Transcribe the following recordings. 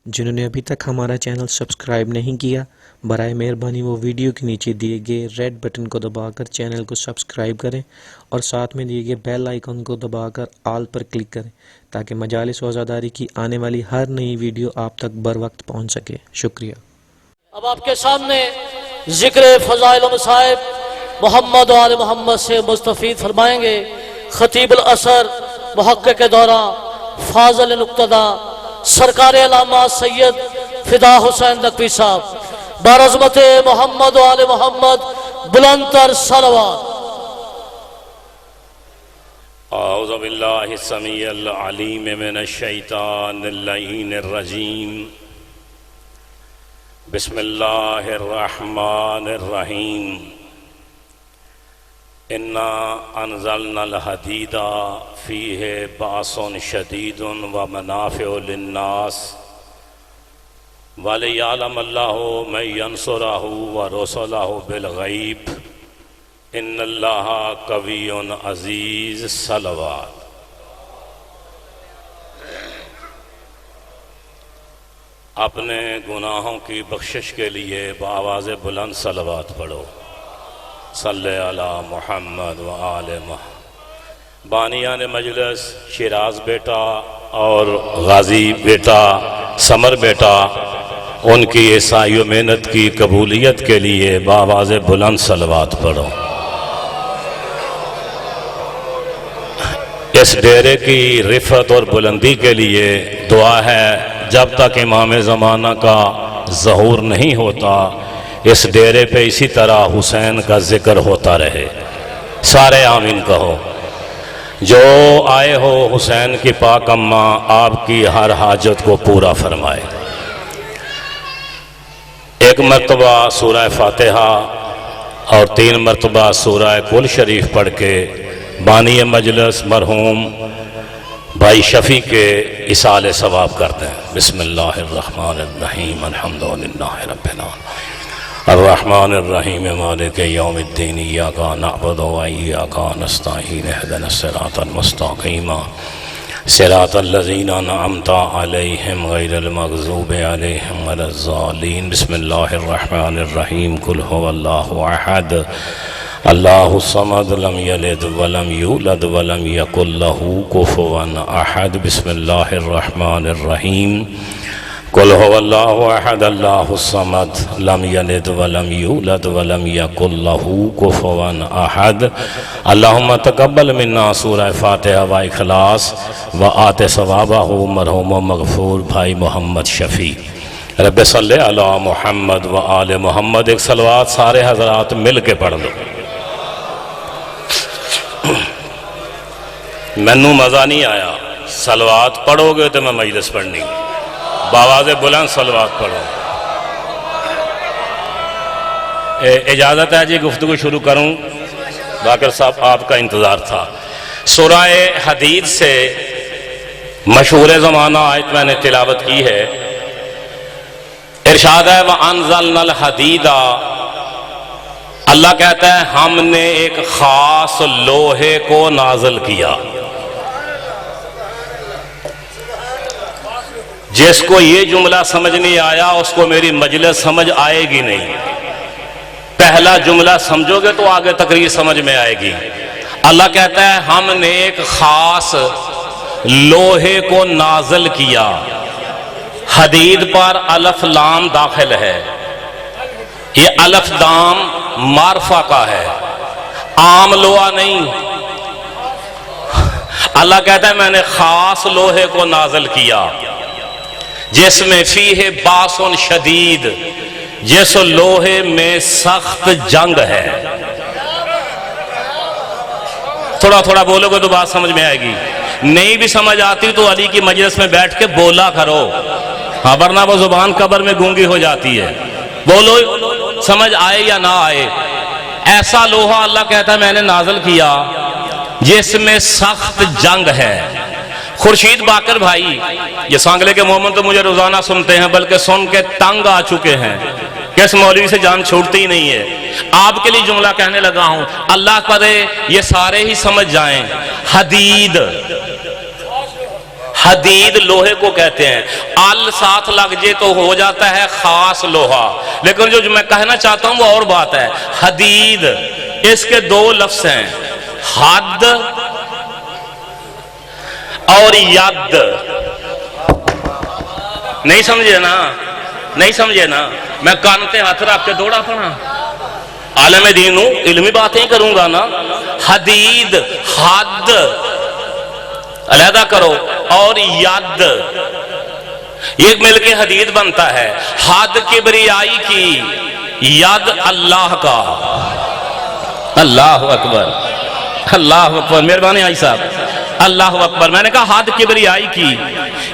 जिन्होंने अभी तक हमारा चैनल सब्सक्राइब नहीं किया, बराए मेहरबानी वो वीडियो के नीचे दिए गए रेड बटन को दबाकर चैनल को सब्सक्राइब करें और साथ में दिए गए बेल आइकन को दबाकर ऑल पर क्लिक करें ताकि मजालिस वज़ादारी की आने वाली हर नई वीडियो आप तक बर वक्त पहुँच सके। शुक्रिया। अब आपके सामने जिक्र फ़ज़ाइल मसाइब मोहम्मद और आले मोहम्मद से मुस्तफ़ीद फरमाएंगे खतीबुल असर मुहक्किक़ दौरा फाज़िल नुक्तदा सरकार अल्लामा सैयद फिदा हुसैन नकवी साहब बारज़मत मोहम्मद और आले मोहम्मद बुलंदतर सलवात। औज़ु बिल्लाहि समीइल अलीम मिनश शैतानिर लईनिर रजीम। बिस्मिल्लाहिर रहमानिर रहीम। इन्ना अनज़लनल हदीदा फ़ीहि बाअसुन शदीदुन व मनाफ़िउ लिन्नास वलियअलमल्लाहु मन यंसुरहु व रुसुलहु बिलग़ैब इन्नल्लाहा कवियुन अज़ीज़। सलवात। अपने गुनाहों की बख्शिश के लिए बावाज़ बुलंद सलवात पढ़ो। सल्ले अला मुहम्मद व आले मुहम्मद। बानियान मजलिस शिराज बेटा और गाजी बेटा समर बेटा, उनकी ईसाई मेहनत की कबूलियत के लिए बावाज़ बुलंद सलवात पढ़ो। इस डेरे की रिफत और बुलंदी के लिए दुआ है, जब तक इमाम ज़माना का ज़हूर नहीं होता इस डेरे पे इसी तरह हुसैन का जिक्र होता रहे। सारे आमीन कहो। जो आए हो हुसैन की पाक अम्मा आपकी हर हाजत को पूरा फरमाए। एक मरतबा सूरह फातिहा और 3 मरतबा सूरह कुल शरीफ पढ़ के बानी मजलिस मरहूम भाई शफी के इसाले सवाब करते हैं। बिस्मिल्लाहिर्रहमानिर्रहीम अल्हम्दुलिल्लाहि रब्बिल आलमीन अर्रहमानिर्रहीम मालिकि यौमिद्दीन इय्याका नअबुदु व इय्याका नस्तईन इहदिनस सिरातल मुस्तक़ीम सिरातल लज़ीना अनअमता अलैहिम गैरिल मग़ज़ूबि अलैहिम वलज़्ज़ालीन। बिस्मिल्लाहिर्रहमानिर्रहीम कुल हुवल्लाहु अहद अल्लाहु समद लम यलिद वलम यूलद वलम यकुल लहू कुफुवन अहद। बिस्मिल्लाहिर्रहमानिर्रहीम कुल हुवल्लाहु अहद अल्लाहु समद लम यलिद वलम यूलद वलम यकुल लहू कुफुवन अहद। अल्लाहुम्मा तक़ब्बल मिन्ना सूरह फातिहा व इखलास व आते सवाबहु मरहूम मग़फ़ूर भाई मोहम्मद शफ़ी। रब्बि सल्लि अला मुहम्मद व आले मोहम्मद। एक सलवात सारे हज़रात मिल के पढ़ लो। मैनू मज़ा नहीं आया, सलवात पढ़ोगे तो मैं मजलिस पढ़नी, बावाज़े बुलंद सलवात पढ़ो। इजाज़त है जी गुफ्तगू शुरू करूँ? बाकर साहब आपका इंतज़ार था। सूरह हदीद से मशहूर ज़माना आयत मैंने तिलावत की है। इरशाद है व अनज़लनल हदीदा, अल्लाह कहता है हमने एक ख़ास लोहे को नाज़िल किया। जिसको ये जुमला समझ नहीं आया उसको मेरी मजलिस समझ आएगी नहीं। पहला जुमला समझोगे तो आगे तकरीर समझ में आएगी। अल्लाह कहता है हमने एक खास लोहे को नाज़िल किया। हदीद पर अलफ लाम दाखिल है। ये अलफ दाम मारफा का है, आम लोहा नहीं। अल्लाह कहता है मैंने खास लोहे को नाज़िल किया जिसमें फीहे बासुन शदीद, जिस लोहे में सख्त जंग है। थोड़ा थोड़ा बोलोगे तो बात समझ में आएगी। नहीं भी समझ आती तो अली की मजलिस में बैठ के बोला करो, हाँ, वरना वो जुबान कब्र में गूंगी हो जाती है। बोलो समझ आए या ना आए। ऐसा लोहा अल्लाह कहता है मैंने नाज़िल किया जिसमें सख्त जंग है। खुर्शीद बाकर भाई, ये सांगले के मोहम्मद तो मुझे रोजाना सुनते हैं, बल्कि सुन के तंग आ चुके हैं कि इस मौलवी से जान छूटती ही नहीं है। आपके लिए जुमला कहने लगा हूं, अल्लाह करे ये सारे ही समझ जाएं। हदीद हदीद लोहे को कहते हैं, अल साथ लग जाए तो हो जाता है खास लोहा। लेकिन जो मैं कहना चाहता हूं वो और बात है। हदीद इसके दो लफ्ज हैं, हद और यद। नहीं समझे ना, नहीं समझे ना। मैं कान पे हाथ रख के दौड़ा पड़ा, आलम दीन हूं, इल्मी बातें करूंगा ना। हदीद, हद अलहदा करो, और यद, एक मिलके हदीद बनता है। हद किबरियाई की, यद अल्लाह का। अल्लाह अकबर, अल्लाह अकबर, मेहरबानी आई साहब, अल्लाह अकबर। मैंने कहा हद किबरियाई की,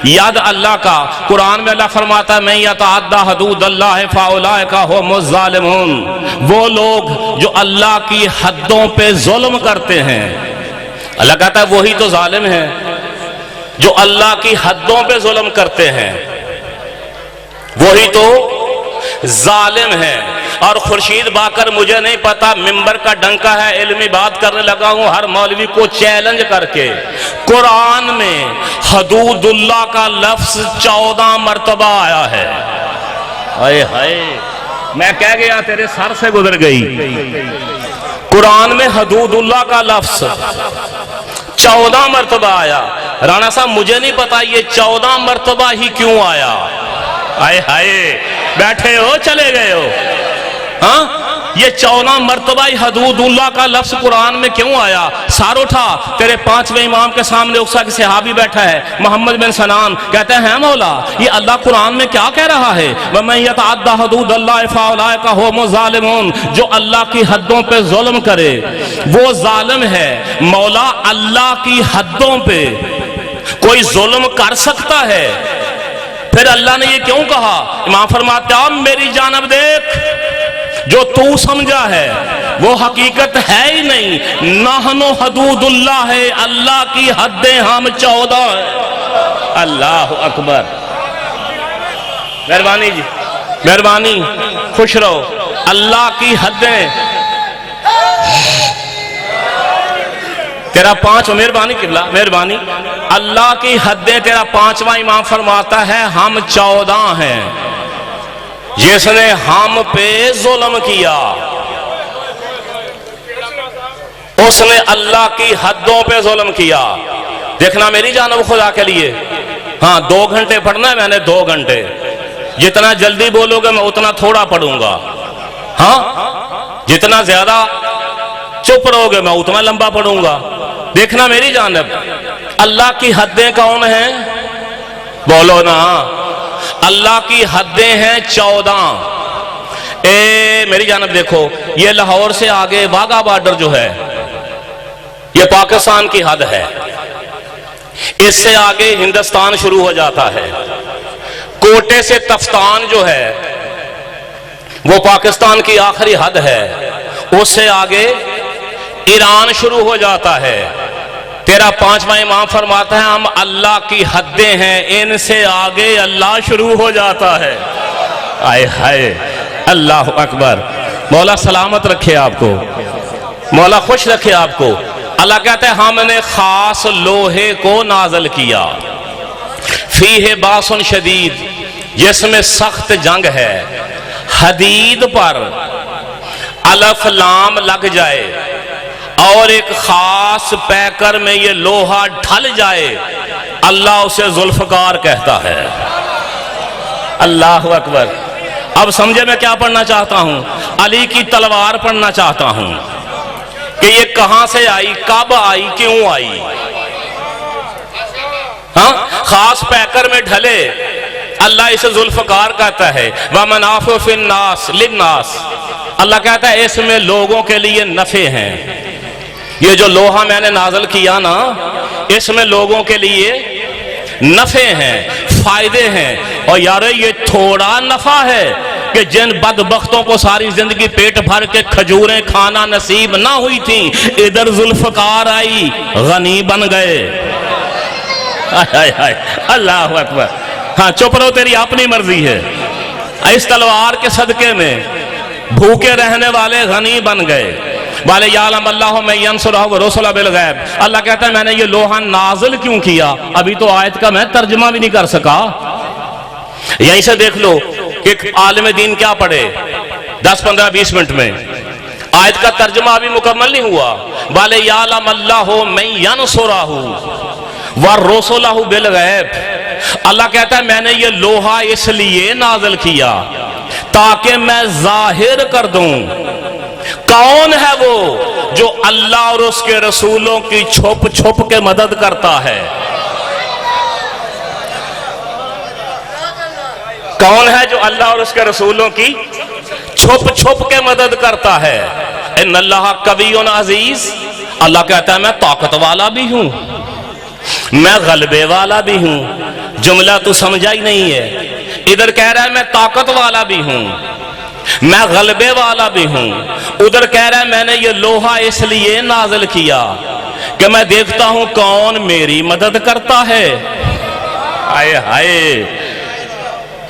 याद अल्लाह का। कुरान में अल्लाह फरमाता है, मैं यतअद्दा हुदूदल्लाह फउलाइका हुमुज़ ज़ालिमून। वो लोग जो अल्लाह की हदों पे जुल्म करते हैं, अल्लाह कहता है वही तो जालिम है, जो अल्लाह की हदों पे जुल्म करते हैं वही तो जालिम है। और खुर्शीद बाकर, मुझे नहीं पता, मिंबर का डंका है, इल्मी बात करने लगा हूं हर मौलवी को चैलेंज करके। कुरान में हदूदुल्लाह का लफ्ज 14 मर्तबा आया है। हाय हाय, मैं कह गया तेरे सर से गुजर गई। कुरान में हदूदुल्लाह का लफ्ज 14 मर्तबा आया। राणा साहब मुझे नहीं पता ये 14 मर्तबा ही क्यों आया। हाय हाय, बैठे हो चले गए हो। हाँ, ये 14 मर्तबा ही हदूदुल्लाह का लफ्ज कुरान में क्यों आया। सार उठा, तेरे 5वें इमाम के सामने उक्सा के सहाबी बैठा है, मोहम्मद बिन सनान, कहते हैं मौला ये अल्लाह कुरान में क्या कह रहा है। वमन यतअद्दा हुदूदल्लाह फउलाइका हुमुज़ ज़ालिमून, जो अल्लाह की हदों पे जुल्म करे वो जालिम है। मौला अल्लाह की हदों पे कोई जुल्म कर सकता है, फिर अल्लाह ने ये क्यों कहा। इमाम फरमाते हैं मेरी जानब देख, जो तू समझा है वो हकीकत है ही नहीं। नहनो हदूदुल्लाह है, अल्लाह की हदें हम 14 है। अल्लाह अकबर, मेहरबानी जी, मेहरबानी, खुश रहो। अल्लाह की हदें तेरा 5, मेहरबानी किबला, मेहरबानी। अल्लाह की हदें तेरा 5वां इमाम फरमाता है हम 14 हैं। जिसने हम पे जुल्म किया उसने अल्लाह की हदों पे जुल्म किया। देखना मेरी जानब खुदा के लिए। हाँ, 2 घंटे पढ़ना है मैंने, 2 घंटे। जितना जल्दी बोलोगे मैं उतना थोड़ा पढ़ूंगा। हाँ, जितना ज्यादा चुप रहोगे मैं उतना लंबा पढ़ूंगा। देखना मेरी जानब, अल्लाह की हदें कौन है, बोलो ना। अल्लाह की हदें हैं 14। मेरी जानब देखो, ये लाहौर से आगे वाघा बॉर्डर जो है ये पाकिस्तान की हद है। इससे आगे हिंदुस्तान शुरू हो जाता है। कोटे से तफ्तान जो है वो पाकिस्तान की आखिरी हद है। उससे आगे ईरान शुरू हो जाता है। तेरा 5वां इमाम फरमाता है हम अल्लाह की हदें हैं, इनसे आगे अल्लाह शुरू हो जाता है। आए हाय, अल्लाह अकबर। मौला सलामत रखे आपको, मौला खुश रखे आपको। अल्लाह कहते हैं हमने खास लोहे को नाजल किया, फीहे बासन शदीद, जिसमें सख्त जंग है। हदीद पर अलफ लाम लग जाए और एक खास पैकर में ये लोहा ढल जाए, अल्लाह उसे जुल्फकार कहता है। अल्लाह अकबर। अब समझे मैं क्या पढ़ना चाहता हूं। अली की तलवार पढ़ना चाहता हूं कि ये कहां से आई, कब आई, क्यों आई। हाँ, खास पैकर में ढले, अल्लाह इसे जुल्फकार कहता है। वमनाफु फिन्नास लिन्नास, अल्लाह कहता है इसमें लोगों के लिए नफे हैं। ये जो लोहा मैंने नाजल किया ना, इसमें लोगों के लिए नफे हैं, फायदे हैं। और यार ये थोड़ा नफा है कि जिन बदबख्तों को सारी जिंदगी पेट भर के खजूरें खाना नसीब ना हुई थी, इधर जुल्फकार आई, गनी बन गए। अल्लाह अकबर। हाँ, चुप रहो, तेरी अपनी मर्जी है। इस तलवार के सदके में भूखे रहने वाले गनी बन गए। वाले यालम अल्लाह में यंसुरहु व रुसुलहु बिल गैब। अल्लाह कहता है मैंने ये लोहा नाजिल क्यों किया? अभी तो आयत का मैं तर्जुमा भी नहीं कर सका। यहीं से देख लो कि आलिम दीन क्या पढ़े 10, 15, 20 मिनट में। आयत का तर्जुमा अभी मुकम्मल नहीं हुआ। वाले यालम अल्लाह में यंसुरहु व रुसुलहु बिल गैब। अल्लाह कहता है मैंने ये लोहा इसलिए नाजिल किया ताकि मैं जाहिर कर दूं कौन है वो जो अल्लाह और उसके रसूलों की छुप छुप के मदद करता है। कौन है जो अल्लाह और उसके रसूलों की छुप छुप के मदद करता है। इन्नल्लाह कवियुन अजीज। अल्लाह कहता है मैं ताकत वाला भी हूं, मैं गलबे वाला भी हूं। जुमला तू समझा ही नहीं है। इधर कह रहा है मैं ताकत वाला भी हूं, मैं गलबे वाला भी हूं। उधर कह रहा है मैंने ये लोहा इसलिए नाजिल किया कि मैं देखता हूं कौन मेरी मदद करता है। हाय हाय,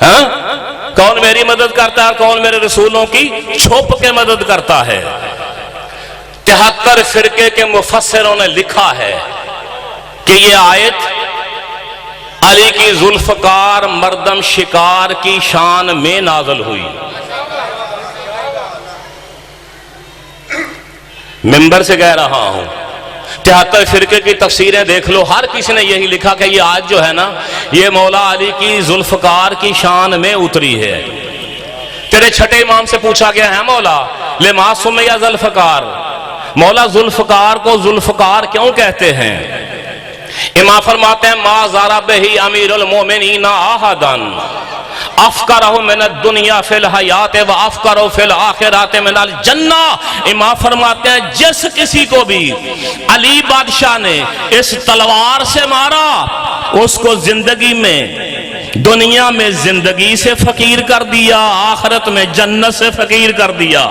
हाँ? कौन मेरी मदद करता है, कौन मेरे रसूलों की छुप के मदद करता है। 73 फिरके के मुफस्सिरों ने लिखा है कि ये आयत अली की जुल्फकार मर्दम शिकार की शान में नाज़िल हुई। मिंबर से कह रहा हूं, 73 फिरके की तफसीरें देख लो, हर किसी ने यही लिखा कि ये आज जो है ना ये मौला अली की जुल्फकार की शान में उतरी है। तेरे छठे इमाम से पूछा गया है मौला लिमा सुमैया जुल्फकार, मौला जुल्फकार को जुल्फकार क्यों कहते हैं? इमाम फरमाते हैं मा ज़ारा बिही अमीरुल मोमिनीन अहदन अफकरहु मिन दुनिया फिल हयात व अफकरहु फिल आखिरत मिनल जन्ना। इमाम फरमाते हैं जिस किसी को भी अली बादशाह ने इस तलवार से मारा उसको जिंदगी में दुनिया में जिंदगी से फकीर कर दिया, आखिरत में जन्नत से फकीर कर दिया।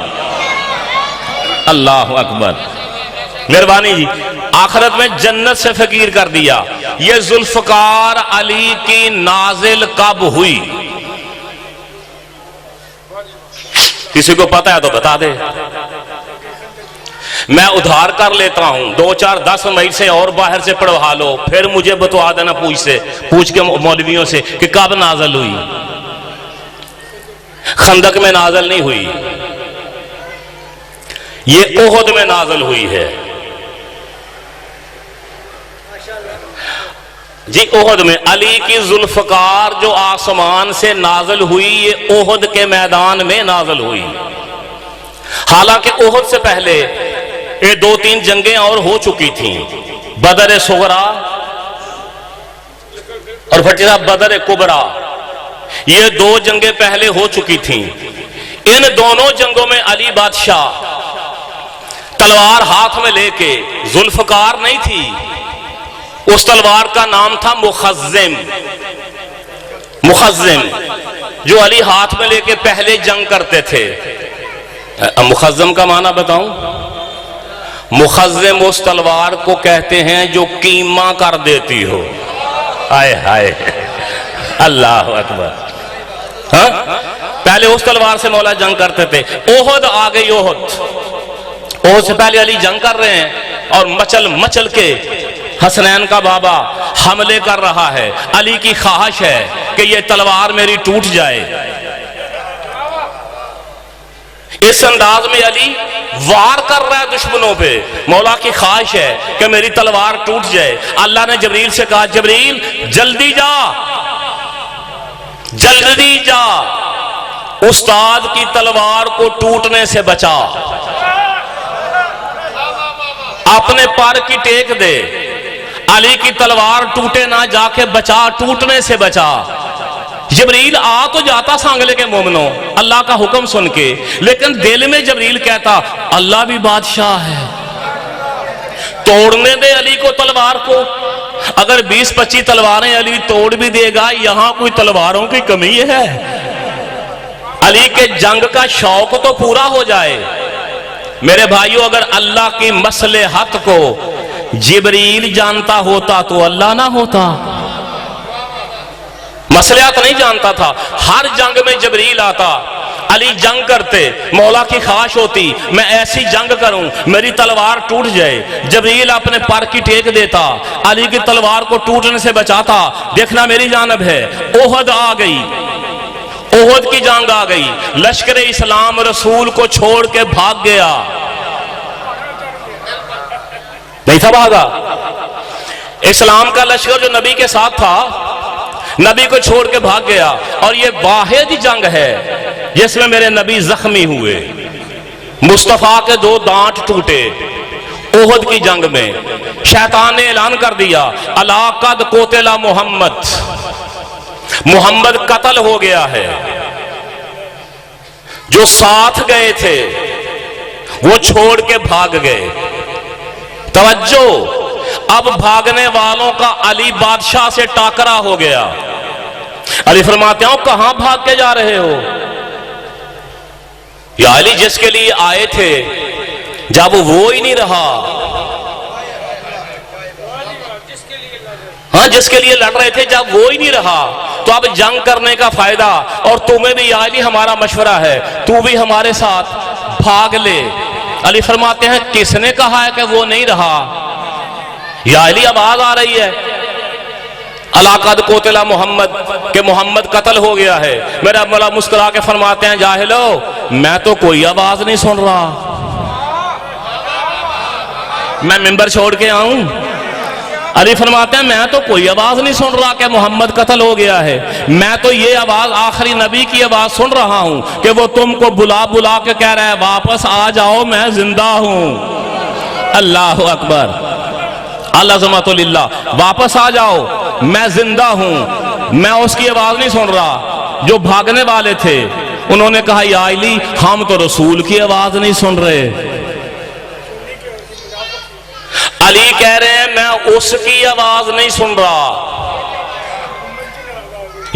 अल्लाह अकबर, मेहरबानी जी, आखिरत में जन्नत से फकीर कर दिया। ये जुल्फकार अली की नाजिल कब हुई? किसी को पता है तो बता दे, मैं उधार कर लेता हूं। 2, 4, 10 मई से और बाहर से पढ़वा लो, फिर मुझे बतवा देना पूछ के मौलवियों से कि कब नाजिल हुई। खंदक में नाजिल नहीं हुई, ये ओहद में नाजिल हुई है जी। ओहद में अली की जुल्फकार जो आसमान से नाजिल हुई ये ओहद के मैदान में नाजिल हुई। हालांकि ओहद से पहले ये 2-3 जंगें और हो चुकी थीं, बदर सुगरा और फटी साहब बदर कुबरा, ये 2 जंगें पहले हो चुकी थीं। इन दोनों जंगों में अली बादशाह तलवार हाथ में लेके, जुल्फकार नहीं थी, उस तलवार का नाम था मुखज्जिम। मुखज्जिम जो अली हाथ में लेके पहले जंग करते थे। मुखज्जिम का माना बताऊं? मुखज्जिम उस तलवार को कहते हैं जो कीमा कर देती हो। हाय हाय, अल्लाह अकबर। हाँ, पहले उस तलवार से मौला जंग करते थे। ओहद आ गई, ओहद से पहले अली जंग कर रहे हैं और मचल मचल के हसनैन का बाबा हमले कर रहा है। अली की ख्वाहिश है कि ये तलवार मेरी टूट जाए। इस अंदाज में अली वार कर रहा है दुश्मनों पे। मौला की ख्वाहिश है कि मेरी तलवार टूट जाए। अल्लाह ने जबरील से कहा जबरील जल्दी जा, जल्दी जा, उस्ताद की तलवार को टूटने से बचा, अपने पर की टेक दे, अली की तलवार टूटे ना, जाके बचा, टूटने से बचा। जबरील आ तो जाता सांगले के मोमनो अल्लाह का हुक्म सुन के, लेकिन दिल में जबरील कहता अल्लाह भी बादशाह है, तोड़ने दे अली को तलवार को। अगर 20-25 तलवारें अली तोड़ भी देगा, यहां कोई तलवारों की कमी है? अली के जंग का शौक तो पूरा हो जाए। मेरे भाइयों, अगर अल्लाह की मसलहत को जिब्रील जानता होता तो अल्लाह ना होता। मसलहत नहीं जानता था। हर जंग में जिब्रील आता, अली जंग करते, मौला की ख्वाहिश होती मैं ऐसी जंग करूं मेरी तलवार टूट जाए। जबरील अपने पर की टेक देता, अली की तलवार को टूटने से बचाता। देखना मेरी जानब है। ओहद आ गई, ओहद की जंग आ गई, लश्कर इस्लाम रसूल को छोड़ के भाग गया। नहीं था भागा। इस्लाम का लश्कर जो नबी के साथ था, नबी को छोड़ के भाग गया। और ये वाहिद जंग है जिसमें मेरे नबी जख्मी हुए, मुस्तफा के 2 दांत टूटे। ओहद की जंग में शैतान ने ऐलान कर दिया, अला कद कोतेला मोहम्मद, मोहम्मद कत्ल हो गया है। जो साथ गए थे वो छोड़ के भाग गए। तवज्जो, अब भागने वालों का अली बादशाह से टाकरा हो गया। अली फरमाते हो कहां भाग के जा रहे हो? या अली जिसके लिए आए थे जब वो ही नहीं रहा, हाँ जिसके लिए लड़ रहे थे जब वो ही नहीं रहा, तो अब जंग करने का फायदा। और तुम्हें भी या अली हमारा मशवरा है, तू भी हमारे साथ भाग ले। अली फरमाते हैं किसने कहा है कि वो नहीं रहा? या अली आवाज आ रही है, अला कद कोतला मोहम्मद, के मोहम्मद कत्ल हो गया है। मेरा मौला मुस्कुरा के फरमाते हैं जाहिलो, मैं तो कोई आवाज नहीं सुन रहा। मैं मिंबर छोड़ के आऊं? अली फरमाते हैं मैं तो कोई आवाज नहीं सुन रहा कि मोहम्मद कत्ल हो गया है। मैं तो ये आवाज आखिरी नबी की आवाज सुन रहा हूं कि वो तुमको बुला बुला के कह रहा है वापस आ जाओ, मैं जिंदा हूं। अल्लाह अकबर, अल्लाह, वापस आ जाओ, मैं जिंदा हूं। मैं उसकी आवाज नहीं सुन रहा। जो भागने वाले थे उन्होंने कहा या अली हम तो रसूल की आवाज नहीं सुन रहे। अली कह रहे हैं मैं उसकी आवाज नहीं सुन रहा।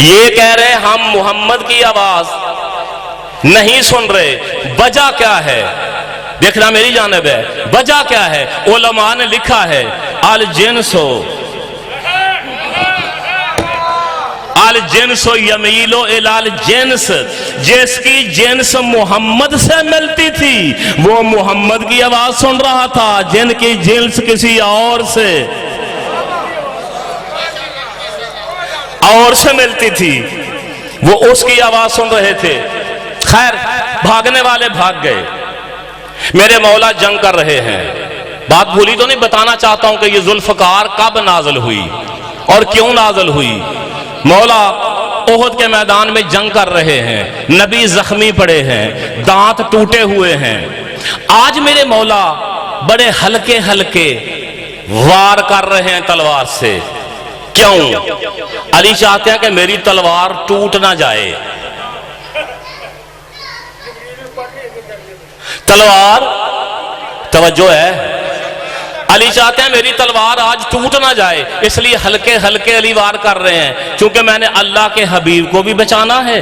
ये कह रहे हैं हम मोहम्मद की आवाज नहीं सुन रहे। वजह क्या है? देखना मेरी जानब है, वजह क्या है? उलमा ने लिखा है अल जिन्सो, अल जिन्सो यमीलो इलाल जिन्स, जिसकी जिन्स मोहम्मद से मिलती थी वो मोहम्मद की आवाज सुन रहा था, जिनकी जिन्स किसी और से मिलती थी वो उसकी आवाज सुन रहे थे। खैर भागने वाले भाग गए। मेरे मौला जंग कर रहे हैं। बात भूली तो नहीं, बताना चाहता हूं कि ये जुल्फकार कब नाजल हुई और क्यों नाजल हुई। मौला ओहद के मैदान में जंग कर रहे हैं, नबी जख्मी पड़े हैं, दांत टूटे हुए हैं। आज मेरे मौला बड़े हल्के हल्के वार कर रहे हैं तलवार से। क्यों? अली चाहते हैं कि मेरी तलवार टूट ना जाए। तलवार, तवज्जो है, अली चाहते हैं मेरी तलवार आज टूट ना जाए, इसलिए हल्के हल्के अली वार कर रहे हैं। क्योंकि मैंने अल्लाह के हबीब को भी बचाना है,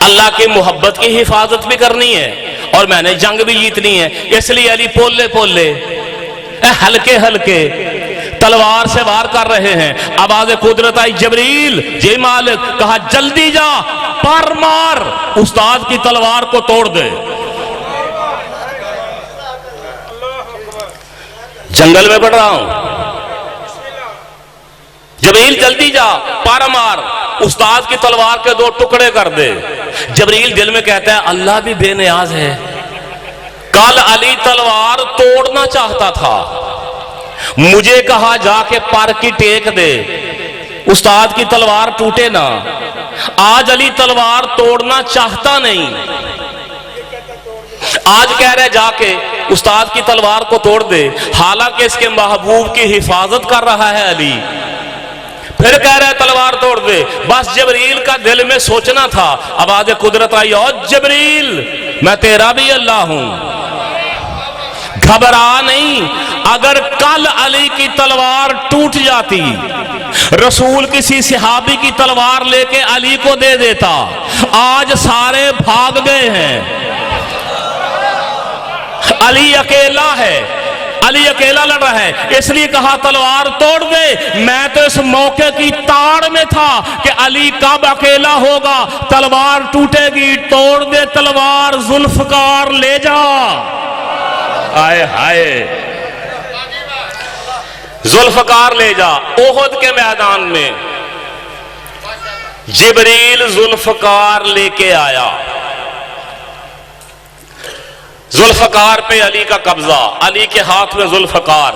अल्लाह की मोहब्बत की हिफाजत भी करनी है और मैंने जंग भी जीतनी है। इसलिए अली पोले पोले हल्के हल्के तलवार से वार कर रहे हैं। आवाज कुदरत आई, जबरील जे मालिक, कहा जल्दी जा, पर मार, उस्ताद की तलवार को तोड़ दे। जंगल में बढ़ रहा हूं, जबरील जल्दी जा, पारा मार, उस्ताद की तलवार के 2 टुकड़े कर दे। जबरील दिल में कहता है अल्लाह भी बेनियाज है। कल अली तलवार तोड़ना चाहता था, मुझे कहा जाके पर की टेक दे, उस्ताद की तलवार टूटे ना। आज अली तलवार तोड़ना चाहता नहीं, आज कह रहे जाके उस्ताद की तलवार को तोड़ दे। हालांकि इसके महबूब की हिफाजत कर रहा है अली, फिर कह रहे तलवार तोड़ दे। बस जबरील का दिल में सोचना था। आवाज कुदरत आई, और जबरील मैं तेरा भी अल्लाह हूं, घबरा नहीं। अगर कल अली की तलवार टूट जाती, रसूल किसी सहाबी की तलवार लेके अली को दे देता। आज सारे भाग गए हैं, अली अकेला है। अली अकेला लड़ रहा है, इसलिए कहा तलवार तोड़ दे। मैं तो इस मौके की ताड़ में था कि अली कब अकेला होगा, तलवार टूटेगी, तोड़ दे तलवार, जुल्फकार ले जा। आए हाय, जुल्फकार ले जा। ओहद के मैदान में जिब्रील जुल्फकार लेके आया, जुल्फकार पे अली का कब्जा, अली के हाथ में जुल्फकार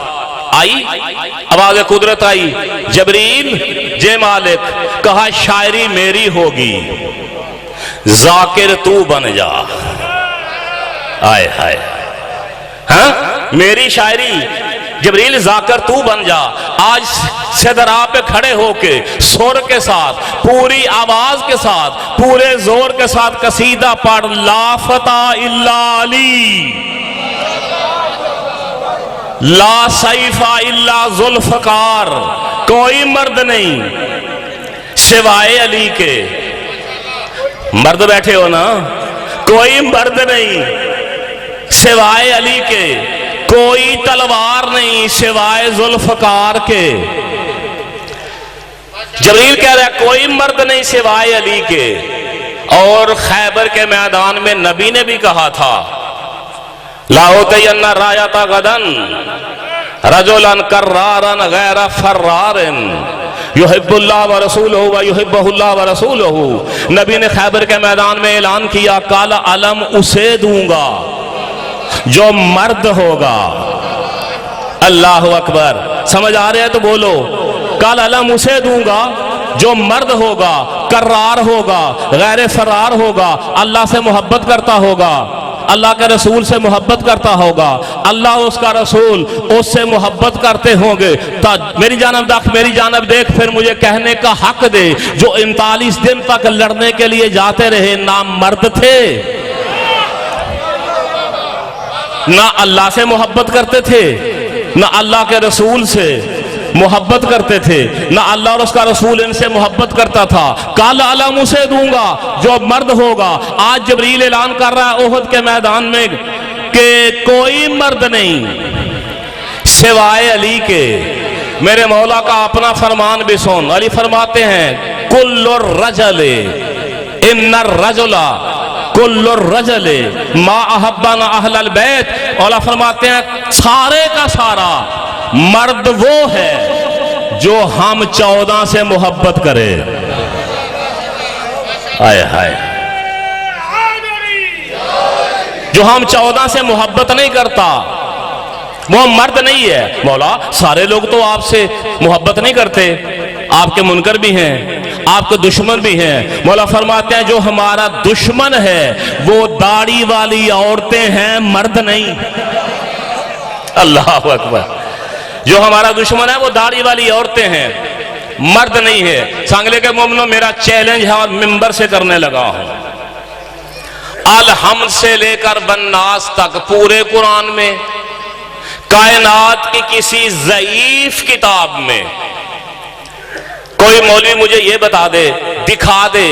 आई, आवाज़ कुदरत आई, जिब्रील जे मालिक, कहा शायरी मेरी होगी, जाकिर तू बन जा। आए हाय, हाँ मेरी शायरी, जिब्रील जाकर तू बन जा। आज सदरा पे खड़े होके सुर के साथ, पूरी आवाज के साथ, पूरे जोर के साथ कसीदा पढ़, ला फता इल्ला अली, ला सैफा इल्ला जुल्फकार, कोई मर्द नहीं सिवाय अली के। मर्द बैठे हो ना, कोई मर्द नहीं सिवाय अली के, कोई तलवार नहीं सिवाय जुल्फकार के। जबरील कह रहा है कोई मर्द नहीं सिवाय अली के। और खैबर के मैदान में नबी ने भी कहा था, लाओतयन्ना रायता गदन रजुलन कर्रारन गैर फर्रारिन युहिब्बुल्लाह व रसूलुहु व युहिब्बुहुल्लाह व रसूलुहु। नबी ने खैबर के मैदान में ऐलान किया, काला अलम उसे दूंगा जो मर्द होगा। अल्लाह अकबर, समझ आ रहे है तो बोलो, काल अलम उसे दूंगा जो मर्द होगा, कर्रार होगा, गैर फरार होगा, अल्लाह से मोहब्बत करता होगा, अल्लाह के रसूल से मोहब्बत करता होगा, अल्लाह उसका रसूल उससे मोहब्बत करते होंगे। मेरी जानब देख, फिर मुझे कहने का हक दे, जो 39 दिन तक लड़ने के लिए जाते रहे, ना मर्द थे, ना अल्लाह से मोहब्बत करते थे, ना अल्लाह के रसूल से मोहब्बत करते थे, ना अल्लाह और उसका रसूल इनसे मोहब्बत करता था। काला अलम उसे दूंगा जो मर्द होगा। आज जिब्रील ऐलान कर रहा है ओहद के मैदान में कि कोई मर्द नहीं सिवाय अली के। मेरे मौला का अपना फरमान भी सुन, अली फरमाते हैं, कुल्लुर रजले इन्नर रजुला कुल्लुर रजले मा अहब्बना अहलल बैत। औला फरमाते हैं सारे का सारा मर्द वो है जो हम 14 से मोहब्बत करे। हाय हाय, जो हम 14 से मोहब्बत नहीं करता वो मर्द नहीं है। मौला सारे लोग तो आपसे मोहब्बत नहीं करते, आपके मुनकर भी हैं, आपके दुश्मन भी हैं। मौला फरमाते हैं जो हमारा दुश्मन है वो दाढ़ी वाली औरतें हैं, मर्द नहीं। अल्लाह अकबर, जो हमारा दुश्मन है वो दाढ़ी वाली औरतें हैं, मर्द नहीं है। सांगले के मोमिनो, मेरा चैलेंज है और मिंबर से करने लगा हूं, अल-हम्द से लेकर बन्नास तक पूरे कुरान में, कायनात की किसी ज़ईफ किताब में कोई मौलवी मुझे ये बता दे, दिखा दे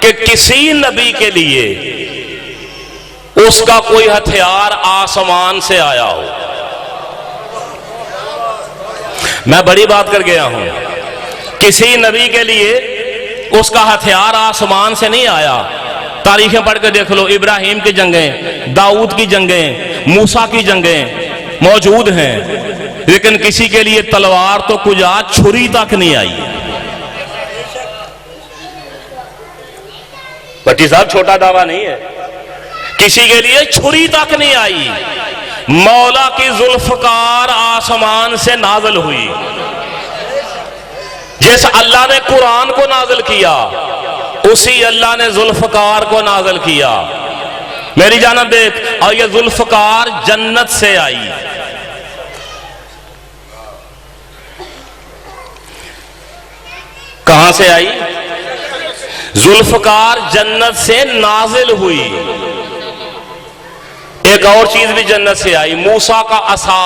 कि किसी नबी के लिए उसका कोई हथियार आसमान से आया हो। मैं बड़ी बात कर गया हूं, किसी नबी के लिए उसका हथियार आसमान से नहीं आया। तारीखें पढ़ के देख लो, इब्राहिम की जंगें, दाऊद की जंगें, मूसा की जंगें मौजूद हैं, लेकिन किसी के लिए तलवार तो कुछ आज छुरी तक नहीं आई। भट्टी साहब छोटा दावा नहीं है, किसी के लिए छुरी तक नहीं आई। मौला की जुल्फकार आसमान से नाज़िल हुई। जैसे अल्लाह ने कुरान को नाज़िल किया, उसी अल्लाह ने जुल्फकार को नाज़िल किया। मेरी जानब देख, और ये जुल्फकार जन्नत से आई। कहां से आई? जुल्फकार जन्नत से नाजिल हुई। एक और चीज भी जन्नत से आई, मूसा का असा,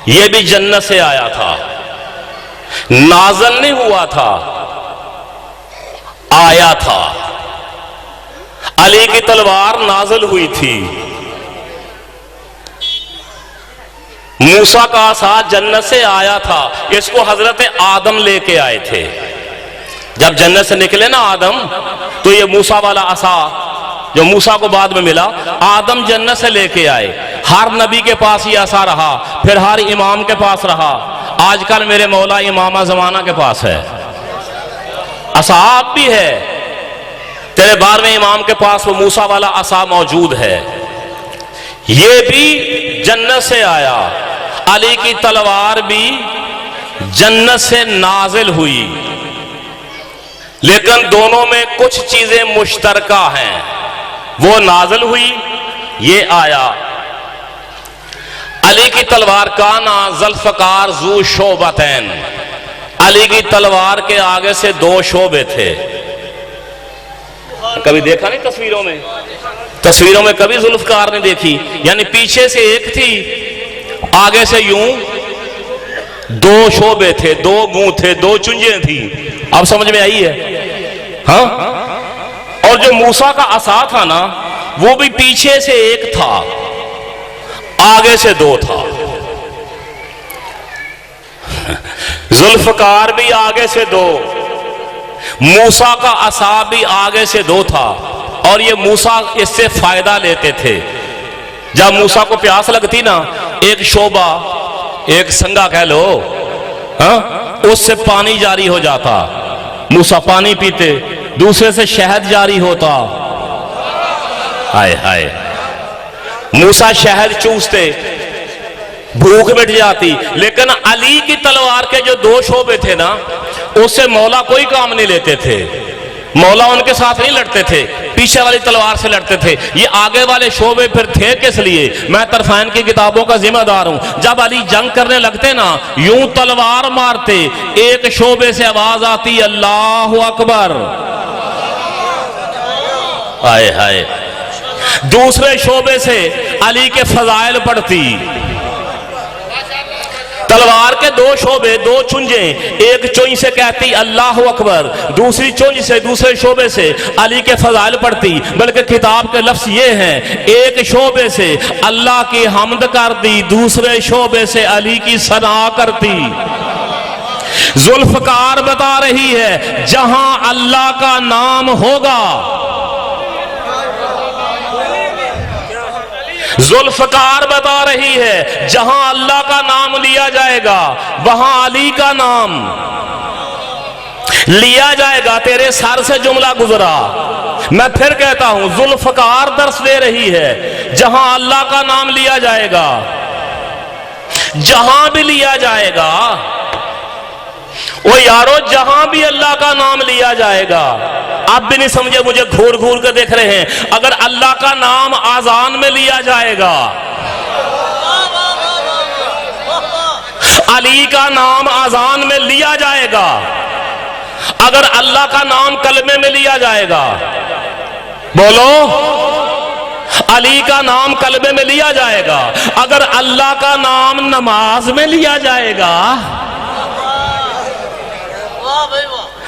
यह भी जन्नत से आया था। नाज़िल नहीं हुआ था, आया था। अली की तलवार नाज़िल हुई थी। मूसा का आसा जन्नत से आया था, इसको हजरत आदम लेके आए थे। जब जन्नत से निकले ना आदम, तो ये मूसा वाला आसा जो मूसा को बाद में मिला, आदम जन्नत से लेके आए। हर नबी के पास ये आसा रहा, फिर हर इमाम के पास रहा। आजकल मेरे मौला इमामा जमाना के पास है, आसा आप भी है। तेरे 12वें इमाम के पास वो मूसा वाला आसा मौजूद है। ये भी जन्नत से आया। अली की तलवार भी जन्नत से नाजिल हुई, लेकिन दोनों में कुछ चीजें मुश्तरका हैं। वो नाजिल हुई, ये आया। अली की तलवार का ना ज़ुल्फ़कार ज़ू शोबतैन, अली की तलवार के आगे से 2 शोबे थे। कभी देखा नहीं तस्वीरों में? तस्वीरों में कभी ज़ुल्फ़कार ने देखी? यानी पीछे से एक थी, आगे से यूं 2 शोबे थे, 2 मुंह थे, 2 चुंझे थी। अब समझ में आई है? हाँ। और जो मूसा का असा था ना, वो भी पीछे से एक था, आगे से 2 था। ज़ुल्फ़कार भी आगे से 2, मूसा का असा भी आगे से 2 था। और ये मूसा इससे फायदा लेते थे। जब मूसा को प्यास लगती ना, एक शोबा, एक संगा कह लो, हाँ, उससे पानी जारी हो जाता, मूसा पानी पीते। दूसरे से शहद जारी होता, हाय हाय, मूसा शहद चूसते, भूख मिट जाती। लेकिन अली की तलवार के जो 2 शोबे थे ना, उससे मौला कोई काम नहीं लेते थे। मौला उनके साथ नहीं लड़ते थे, पीछे वाली तलवार से लड़ते थे। ये आगे वाले शोबे फिर थे किस लिए? मैं तरफान की किताबों का जिम्मेदार हूं। जब अली जंग करने लगते ना, यूं तलवार मारते, एक शोबे से आवाज आती, अल्लाहु अकबर, हाय हाय। दूसरे शोबे से अली के फजाइल पढ़ती। तलवार के 2 शोबे, 2 चुंझे, एक चुंझ से कहती अल्लाहु अकबर, दूसरी चुंझ से, दूसरे शोबे से अली के फजाइल पढ़ती। बल्कि किताब के लफ्ज ये हैं, एक शोबे से अल्लाह की हम्द करती, दूसरे शोबे से अली की सना करती। ज़ुल्फ़कार बता रही है, जहां अल्लाह का नाम होगा, ज़ुल्फ़कार बता रही है, जहां अल्लाह का नाम लिया जाएगा, वहां अली का नाम लिया जाएगा। तेरे सर से जुमला गुजरा, मैं फिर कहता हूं, ज़ुल्फ़कार दर्श दे रही है, जहां अल्लाह का नाम लिया जाएगा, जहां भी लिया जाएगा, वो यारो जहां भी अल्लाह का नाम लिया जाएगा। आप भी नहीं समझे, मुझे घूर घूर कर देख रहे हैं। अगर अल्लाह का नाम आजान में लिया जाएगा, अली का नाम आजान में लिया जाएगा, अगर अल्लाह का नाम कलमे में लिया जाएगा, बोलो, अली का नाम कलमे में लिया जाएगा, अगर अल्लाह का नाम नमाज में लिया जाएगा,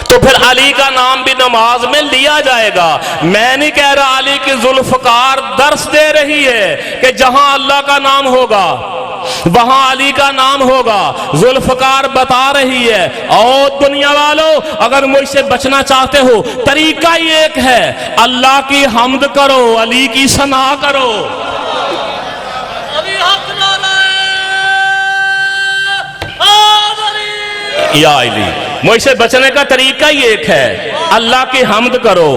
तो फिर अली का नाम भी नमाज में लिया जाएगा। मैं नहीं कह रहा, अली की ज़ुल्फ़कार दर्श दे रही है कि जहां अल्लाह का नाम होगा, वहां अली का नाम होगा। ज़ुल्फ़कार बता रही है, और दुनिया वालों, अगर मुझसे बचना चाहते हो, तरीका ही एक है, अल्लाह की हम्द करो, अली की सना करो। या अली, मुझसे बचने का तरीका ही एक है, अल्लाह की हम्द करो,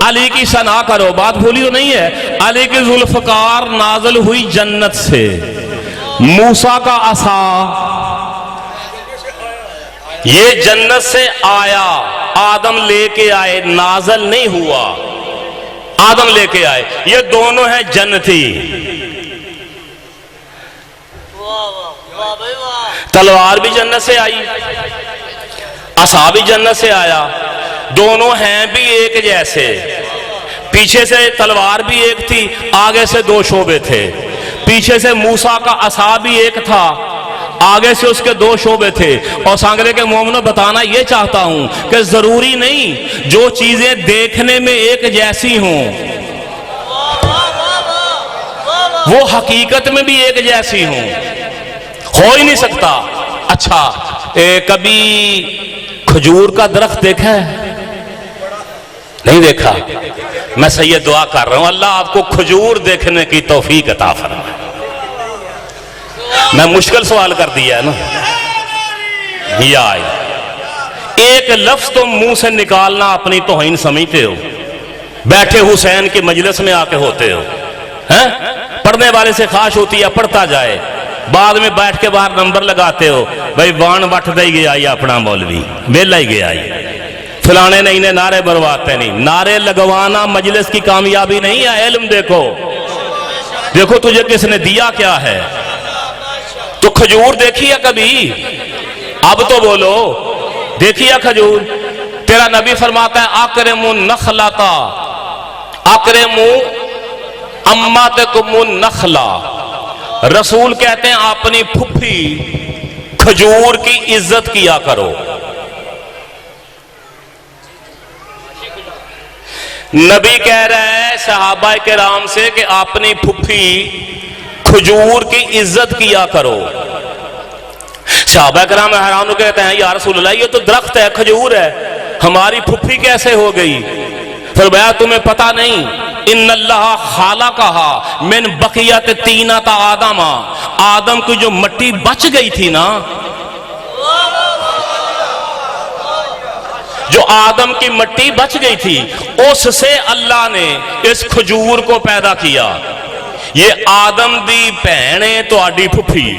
अली की सना करो। बात भूली तो नहीं है? अली की ज़ुल्फ़कार नाज़िल हुई जन्नत से। मूसा का असा ये जन्नत से आया, आदम लेके आए, नाज़िल नहीं हुआ, आदम लेके आए। ये दोनों हैं जन्नती। तलवार भी जन्नत से आई, असा भी जन्नत से आया, दोनों हैं भी एक जैसे। पीछे से तलवार भी एक थी, आगे से 2 शोबे थे। पीछे से मूसा का असा भी एक था, आगे से उसके 2 शोबे थे। और सांगरे के मोमिनो, बताना ये चाहता हूं कि जरूरी नहीं जो चीजें देखने में एक जैसी हों, वो हकीकत में भी एक जैसी हों। हो ही नहीं सकता। अच्छा, कभी खजूर का दरख्त देखा है? नहीं देखा। मैं सही दुआ कर रहा हूं, अल्लाह आपको खजूर देखने की तौफीक अता फरमाए। मैं मुश्किल सवाल कर दिया है ना। या एक लफ्ज तो मुंह से निकालना अपनी तौहीन समझते हो, बैठे हुसैन के मजलिस में आके होते हो, हैं? पढ़ने वाले से खाश होती है पढ़ता जाए, बाद में बैठ के बाहर नंबर लगाते हो, भाई वाण बट दे गया या अपना मौलवी वेला ही गया, फलाने ने इन्हें नारे बरवाते नहीं। नारे लगवाना मजलिस की कामयाबी नहीं है। इल्म देखो, देखो तुझे किसने दिया क्या है। तो खजूर देखी है कभी? अब तो बोलो, देखी है खजूर? तेरा नबी फरमाता है आकरेमु नखलाता आकरेमु अम्मातकुमु नखला। रसूल कहते हैं अपनी फुफ्फी खजूर की इज्जत किया करो। नबी कह रहे हैं सहाबा किराम से कि अपनी फुफ्फी खजूर की इज्जत किया करो। सहाबा किराम हैरान हो कहते हैं या रसूल अल्लाह, ये तो दरख्त है, खजूर है, हमारी फुफ्फी कैसे हो गई? फरमाया तुम्हें पता नहीं, इन्नल्लाह खालक़हा मिन बक़ियत तीनता आदमा। आदम की जो मट्टी बच गई थी ना, जो आदम की मट्टी बच गई थी, उससे अल्लाह ने इस खजूर को पैदा किया। ये आदम दी भैने तुहाडी फुफी,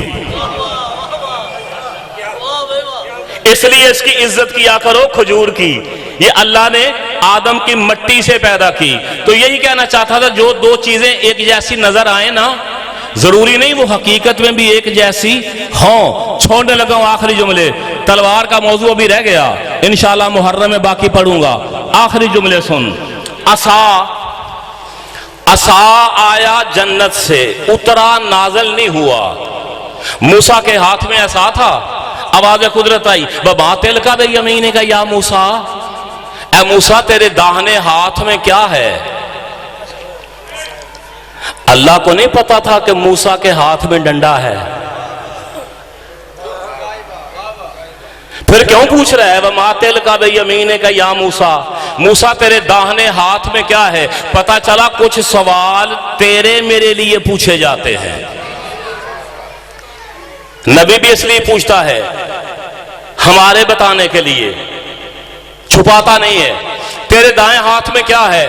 इसलिए इसकी इज्जत किया करो खजूर की। ये अल्लाह ने आदम की मट्टी से पैदा की। तो यही कहना चाहता था, जो दो चीजें एक जैसी नजर आए ना, जरूरी नहीं वो हकीकत में भी एक जैसी हो। छोड़ने लगा हूं आखिरी जुमले, तलवार का मौजू अभी रह गया, इंशाल्लाह मुहर्रम में बाकी पढ़ूंगा। आखिरी जुमले सुन। असा असा आया जन्नत से, उतरा नाजल नहीं हुआ। मूसा के हाथ में असा था, आवाज कुदरत आई, बबा तिल का बे यमीन का या मूसा, ए मूसा तेरे दाहिने हाथ में क्या है? अल्लाह को नहीं पता था कि मूसा के हाथ में डंडा है। फिर क्यों पूछ रहा है वमा तिल का बे यमीन का या मूसा, मूसा तेरे दाहिने हाथ में क्या है? पता चला कुछ सवाल तेरे मेरे लिए पूछे जाते हैं। नबी भी इसलिए पूछता है, हमारे बताने के लिए, छुपाता नहीं है। तेरे दाएं हाथ में क्या है?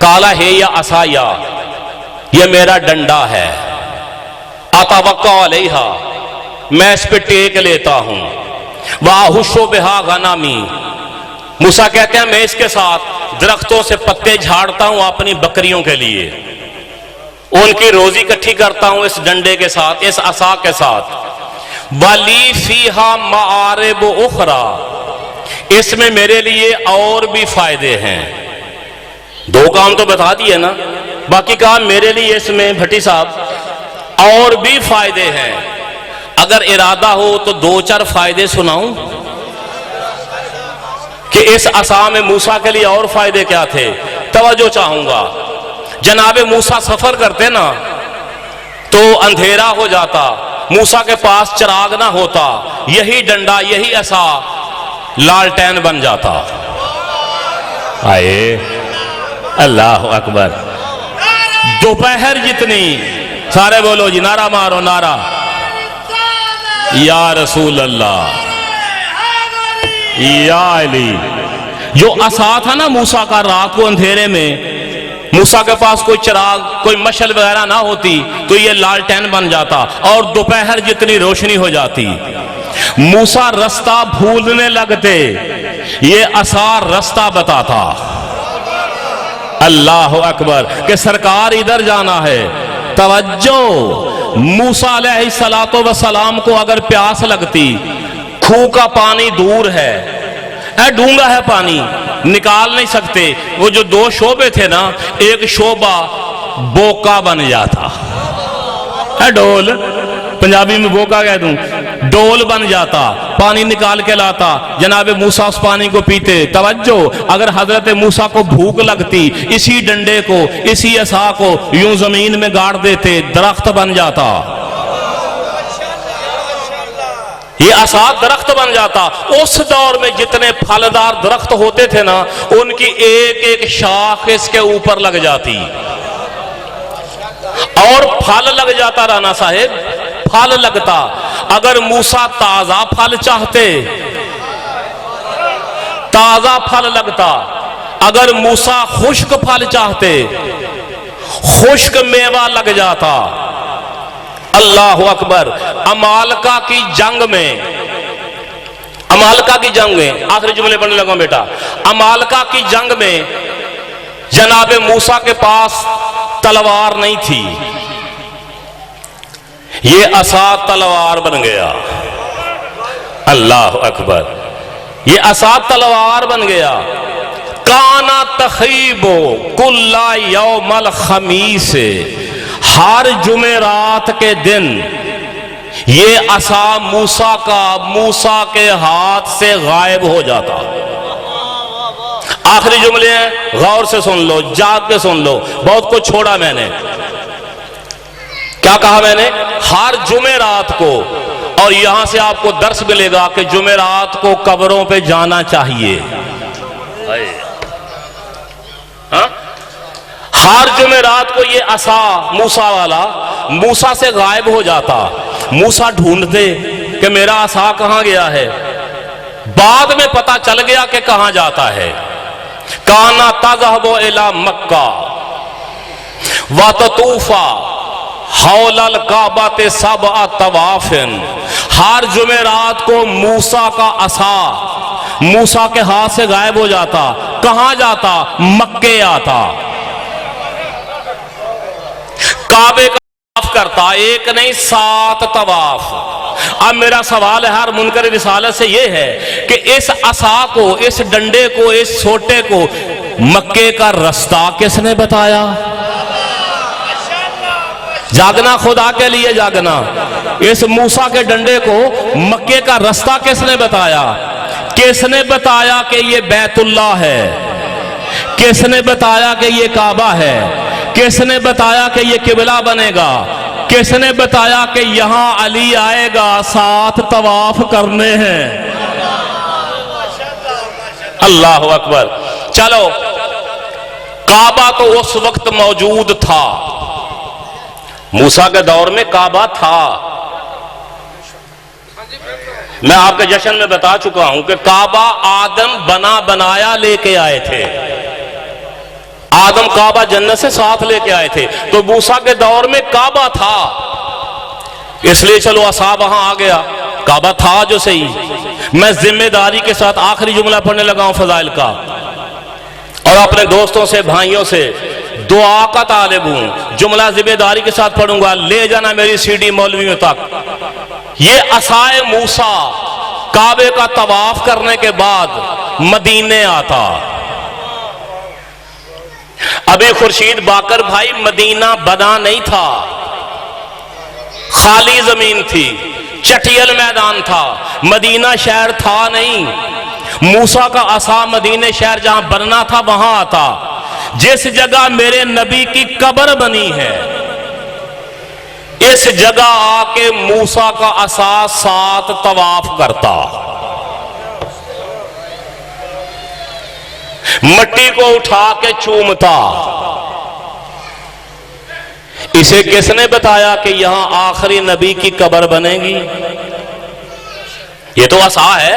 काला है या असाया, ये मेरा डंडा है। अतवक्का अलैहा, मैं इस पे टेक लेता हूं। वाहुशो बिहा गनामी, मूसा कहते हैं मैं इसके साथ दरख्तों से पत्ते झाड़ता हूं अपनी बकरियों के लिए, उनकी रोजी इकट्ठी करता हूं इस डंडे के साथ, इस असा के साथ। वाली फीहा मारिब उखरा, इसमें मेरे लिए और भी फायदे हैं। दो काम तो बता दिए ना, बाकी काम मेरे लिए इसमें भट्टी साहब और भी फायदे हैं। अगर इरादा हो तो दो चार फायदे सुनाऊं कि इस असा में मूसा के लिए और फायदे क्या थे। तवज्जो चाहूंगा, जनाबे मूसा सफर करते ना तो अंधेरा हो जाता, मूसा के पास चिराग ना होता, यही डंडा यही असा लालटेन बन जाता। आए अल्लाह अकबर। दोपहर जितनी, सारे बोलो जी, नारा मारो नारा या रसूल अल्लाह या अली। जो असा था ना मूसा का, रात को अंधेरे में मूसा के पास कोई चिराग कोई मशल वगैरह ना होती तो ये लालटेन बन जाता और दोपहर जितनी रोशनी हो जाती। मूसा रास्ता भूलने लगते, ये असा रास्ता बताता। अल्लाह अकबर कि सरकार इधर जाना है। तवज्जो, मूसा अलैहिस्सलातो वस्सलाम को अगर प्यास लगती, खूह का पानी दूर है, डूंगा है पानी, निकाल नहीं सकते, वो जो दो शोबे थे ना, एक शोबा बोका बन जाता है, डोल पंजाबी में बोका कह दूं, डोल बन जाता, पानी निकाल के लाता। जनाबे मूसा उस पानी को पीते। तवज्जो, अगर हजरत मूसा को भूख लगती, इसी डंडे को इसी असा को यूं जमीन में गाड़ देते, दरख्त बन जाता। ये असा दरख्त बन जाता। उस दौर में जितने फलदार दरख्त होते थे ना, उनकी एक एक शाख इसके ऊपर लग जाती और फल लग जाता। राना साहेब, फल लगता। अगर मूसा ताजा फल चाहते, ताजा फल लगता। अगर मूसा खुश्क फल चाहते, खुश्क मेवा लग जाता। अल्लाह अकबर। अमालका की जंग में, अमालका की जंग में, आखिरी जुमले पढ़ने लगा बेटा। अमालका की जंग में जनाबे मूसा के पास तलवार नहीं थी, ये असा तलवार बन गया। अल्लाह अकबर। ये असा तलवार बन गया। काना तखीबो कुल्ला यौमल खमीस, हर जुमेरात के दिन ये असा मूसा के हाथ से गायब हो जाता। आखिरी जुमले हैं, गौर से सुन लो, जाग के सुन लो, बहुत कुछ छोड़ा मैंने। क्या कहा मैंने? हर जुमेरात को, और यहां से आपको दर्श मिलेगा कि जुमेरात को कब्रों पे जाना चाहिए। हाँ? हर जुमेरात को ये असा मूसा वाला मूसा से गायब हो जाता। मूसा ढूंढते कि मेरा असा कहां गया है। बाद में पता चल गया कि कहां जाता है। काना तज़हबु इला मक्का व ततूफा हौलल काबा सबअ तवाफिन। हर जुमेरात को मूसा का असा मूसा के हाथ से गायब हो जाता। कहां जाता? मक्के आता। काबे का तवाफ करता, एक नहीं 7 तवाफ। अब मेरा सवाल है हर मुनकर रिसालत से यह है कि इस असा को, इस डंडे को, इस सोटे को मक्के का रास्ता किसने बताया? जागना, खुदा के लिए जागना। इस मूसा के डंडे को मक्के का रास्ता किसने बताया? किसने बताया कि ये बैतुल्लाह है? किसने बताया कि ये काबा है? किसने बताया कि ये किबला बनेगा? किसने बताया कि यहां अली आएगा, 7 तवाफ करने हैं? अल्लाह अकबर। चलो, काबा तो उस वक्त मौजूद था, मूसा के दौर में काबा था। मैं आपके जश्न में बता चुका हूं कि काबा आदम बना बनाया लेके आए थे। आदम काबा जन्नत से साथ लेके आए थे, तो मूसा के दौर में काबा था, इसलिए चलो असा वहां आ गया। काबा था जो सही। मैं जिम्मेदारी के साथ आखिरी जुमला पढ़ने लगा हूं फजाइल का, और अपने दोस्तों से, भाइयों से दुआ का तालिब हूं। जुमला जिम्मेदारी के साथ पढ़ूंगा, ले जाना मेरी सीडी मौलवियों तक। ये असाए मूसा काबे का तवाफ करने के बाद मदीने आता। अभी खुर्शीद बाकर भाई मदीना बना नहीं था, खाली जमीन थी, चटियल मैदान था, मदीना शहर था नहीं। मूसा का असा मदीने शहर जहां बनना था वहां आता। जिस जगह मेरे नबी की कब्र बनी है, इस जगह आके मूसा का असा 7 तवाफ करता। मट्टी को उठा के चूमता। इसे किसने बताया कि यहां आखिरी नबी की कब्र बनेगी? ये तो असा है,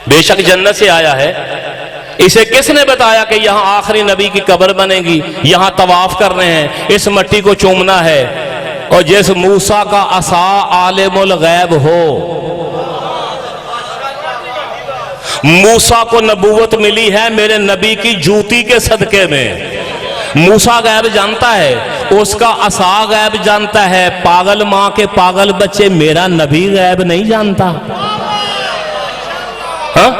बेशक जन्नत से आया है। इसे किसने बताया कि यहां आखिरी नबी की कब्र बनेगी, यहां तवाफ करने हैं, इस मट्टी को चूमना है? और जिस मूसा का असा आलिमुल गैब हो, मूसा को नबूवत मिली है मेरे नबी की जूती के सदके में। मूसा गैब जानता है, उसका असा गैब जानता है। पागल मां के पागल बच्चे, मेरा नबी गैब नहीं जानता। हाँ,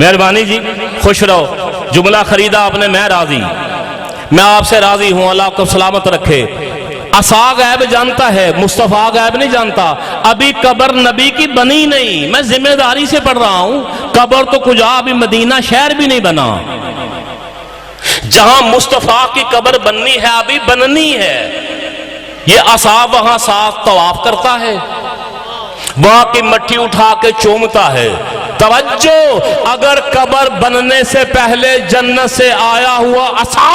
मेहरबानी जी, खुश रहो। जुमला खरीदा आपने, मैं राजी, मैं आपसे राजी हूं। अल्लाह आपको सलामत रखे। असा गैब जानता है, मुस्तफा गैब नहीं जानता। अभी कब्र नबी की बनी नहीं, मैं जिम्मेदारी से पढ़ रहा हूं। कब्र तो कुजा, अभी मदीना शहर भी नहीं बना। जहां मुस्तफा की कब्र बननी है, अभी बननी है। ये असा वहां 7 तवाफ करता है। वहां की मट्टी उठा के चूमता है। तवज्जो, अगर कब्र बनने से पहले जन्नत से आया हुआ असा